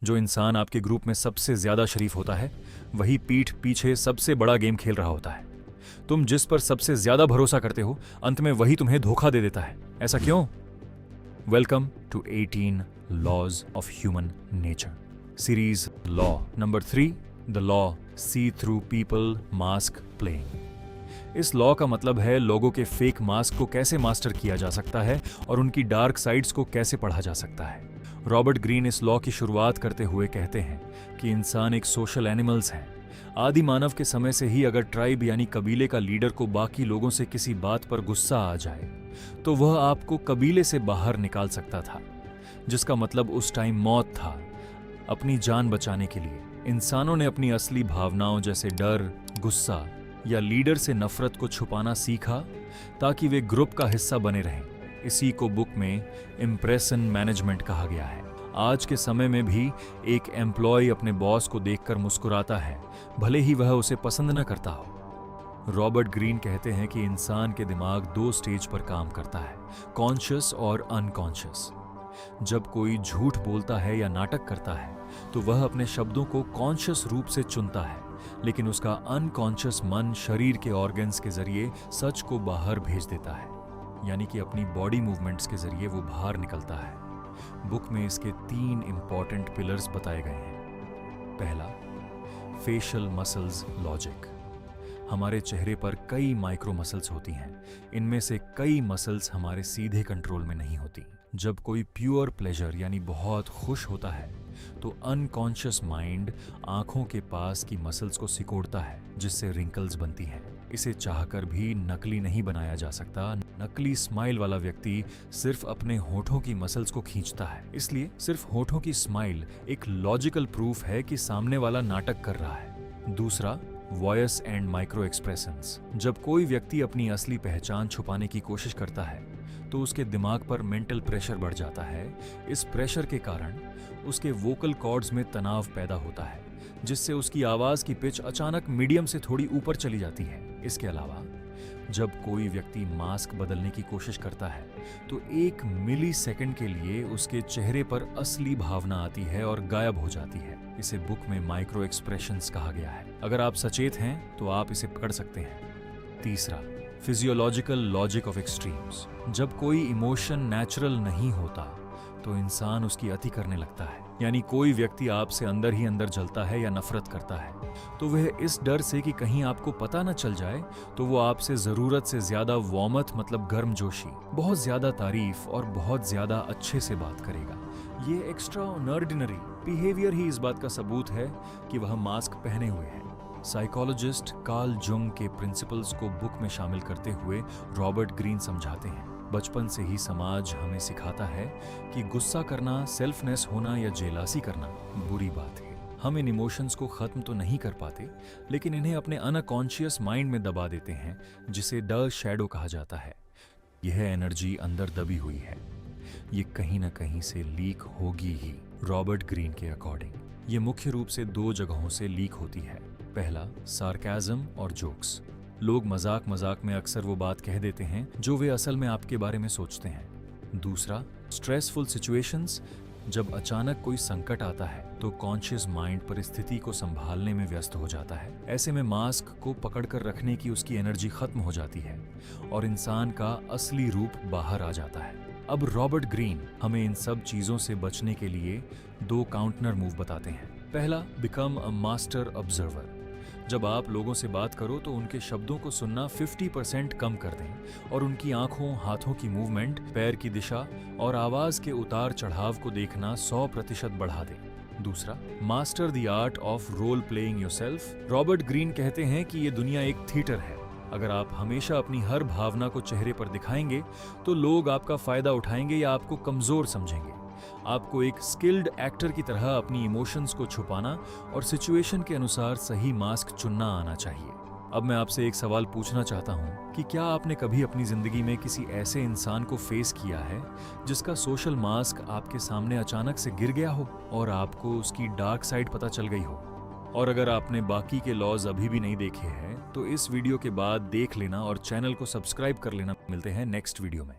जो इंसान आपके ग्रुप में सबसे ज्यादा शरीफ होता है वही पीठ पीछे सबसे बड़ा गेम खेल रहा होता है। तुम जिस पर सबसे ज्यादा भरोसा करते हो अंत में वही तुम्हें धोखा दे देता है। ऐसा क्यों? Welcome to 18 laws of human nature series. Law number 3, the law see through people mask playing. इस लॉ का मतलब है लोगों के फेक मास्क को कैसे मास्टर किया जा सकता है और उनकी डार्क साइड्स को कैसे पढ़ा जा सकता है। रॉबर्ट ग्रीन इस लॉ की शुरुआत करते हुए कहते हैं कि इंसान एक सोशल एनिमल्स है। आदि मानव के समय से ही अगर ट्राइब यानी कबीले का लीडर को बाकी लोगों से किसी बात पर गुस्सा आ जाए तो वह आपको कबीले से बाहर निकाल सकता था, जिसका मतलब उस टाइम मौत था। अपनी जान बचाने के लिए इंसानों ने अपनी असली भावनाओं जैसे डर, गुस्सा या लीडर से नफरत को छुपाना सीखा ताकि वे ग्रुप का हिस्सा बने रहें। इसी को बुक में इम्प्रेशन मैनेजमेंट कहा गया है। आज के समय में भी एक एम्प्लॉय अपने बॉस को देखकर मुस्कुराता है, भले ही वह उसे पसंद न करता हो। रॉबर्ट ग्रीन कहते हैं कि इंसान के दिमाग 2 स्टेज पर काम करता है, कॉन्शियस और अनकॉन्शियस। जब कोई झूठ बोलता है या नाटक करता है तो वह अपने शब्दों को कॉन्शियस रूप से चुनता है, लेकिन उसका अनकॉन्शियस मन शरीर के ऑर्गन्स के जरिए सच को बाहर भेज देता है, यानी कि अपनी बॉडी मूवमेंट्स के जरिए वो बाहर निकलता है। बुक में इसके 3 इंपॉर्टेंट पिलर्स बताए गए हैं। पहला, फेशियल मसल्स लॉजिक। हमारे चेहरे पर कई माइक्रो मसल्स होती हैं। इनमें से कई मसल्स हमारे सीधे कंट्रोल में नहीं होती। जब कोई प्योर प्लेजर यानी बहुत खुश होता है तो अनकॉन्शियस माइंड आंखों के पास की मसल्स को सिकोड़ता है, जिससे रिंकल्स बनती हैं। इसे चाहकर भी नकली नहीं बनाया जा सकता। नकली स्माइल वाला व्यक्ति सिर्फ अपने होठों की मसल्स को खींचता है, इसलिए सिर्फ होठों की स्माइल एक लॉजिकल प्रूफ है कि सामने वाला नाटक कर रहा है। दूसरा, वॉइस एंड माइक्रो एक्सप्रेशंस। जब कोई व्यक्ति अपनी असली पहचान छुपाने की कोशिश करता है तो उसके दिमाग पर मेंटल प्रेशर बढ़ जाता है। इस प्रेशर के कारण उसके वोकल कॉर्ड्स में तनाव पैदा होता है, जिससे उसकी आवाज की पिच अचानक मीडियम से थोड़ी ऊपर चली जाती है। इसके अलावा जब कोई व्यक्ति मास्क बदलने की कोशिश करता है तो 1 मिली सेकंड के लिए उसके चेहरे पर असली भावना आती है और गायब हो जाती है। इसे बुक में माइक्रो एक्सप्रेशंस कहा गया है। अगर आप सचेत हैं तो आप इसे पकड़ सकते हैं। तीसरा, फिजियोलॉजिकल लॉजिक ऑफ एक्सट्रीम्स। जब कोई इमोशन नेचुरल नहीं होता तो इंसान उसकी अति करने लगता है, यानी कोई व्यक्ति आपसे अंदर ही अंदर जलता है या नफरत करता है तो वह इस डर से कि कहीं आपको पता न चल जाए तो वो आपसे जरूरत से ज्यादा वार्मथ मतलब गर्मजोशी, बहुत ज्यादा तारीफ और बहुत ज्यादा अच्छे से बात करेगा। ये एक्स्ट्रा ऑर्डिनरी बिहेवियर ही इस बात का सबूत है कि वह मास्क पहने हुए है। साइकोलॉजिस्ट कार्ल जुंग के प्रिंसिपल्स को बुक में शामिल करते हुए रॉबर्ट ग्रीन समझाते हैं, बचपन से ही समाज हमें सिखाता है कि गुस्सा करना, सेल्फनेस होना या जेलासी करना बुरी बात है। हम इन इमोशंस को खत्म तो नहीं कर पाते, लेकिन इन्हें अपने अनकॉन्शियस माइंड में दबा देते हैं, जिसे द शैडो कहा जाता है। यह एनर्जी अंदर दबी हुई है, ये कहीं ना कहीं से लीक होगी ही। रॉबर्ट ग्रीन के अकॉर्डिंग ये मुख्य रूप से 2 जगहों से लीक होती है। पहला, सार्काज्म और जोक्स। लोग मजाक मजाक में अक्सर वो बात कह देते हैं जो वे असल में आपके बारे में सोचते हैं। दूसरा, स्ट्रेसफुल सिचुएशंस। जब अचानक कोई संकट आता है तो कॉन्शियस माइंड परिस्थिति को संभालने में व्यस्त हो जाता है। ऐसे में मास्क को पकड़कर रखने की उसकी एनर्जी खत्म हो जाती है और इंसान का असली रूप बाहर आ जाता है। अब रॉबर्ट ग्रीन हमें इन सब चीजों से बचने के लिए 2 काउंटर मूव बताते हैं। पहला, बिकम अ मास्टर ऑब्जर्वर। जब आप लोगों से बात करो तो उनके शब्दों को सुनना 50% कम कर दें और उनकी आंखों, हाथों की मूवमेंट, पैर की दिशा और आवाज के उतार चढ़ाव को देखना 100% बढ़ा दें। दूसरा, master the art of role playing yourself. Robert Greene कहते हैं कि ये दुनिया एक थिएटर है। अगर आप हमेशा अपनी हर भावना को चेहरे पर दिखाएंगे तो लोग आपका फायदा उठाएंगे या आपको कमजोर समझेंगे। आपको एक स्किल्ड एक्टर की तरह अपनी इमोशंस को छुपाना और सिचुएशन के अनुसार सही मास्क चुनना आना चाहिए। अब मैं आपसे एक सवाल पूछना चाहता हूँ कि क्या आपने कभी अपनी जिंदगी में किसी ऐसे इंसान को फेस किया है जिसका सोशल मास्क आपके सामने अचानक से गिर गया हो और आपको उसकी डार्क साइड पता चल गई हो? और अगर आपने बाकी के लॉज अभी भी नहीं देखे हैं तो इस वीडियो के बाद देख लेना और चैनल को सब्सक्राइब कर लेना। मिलते हैं नेक्स्ट वीडियो में।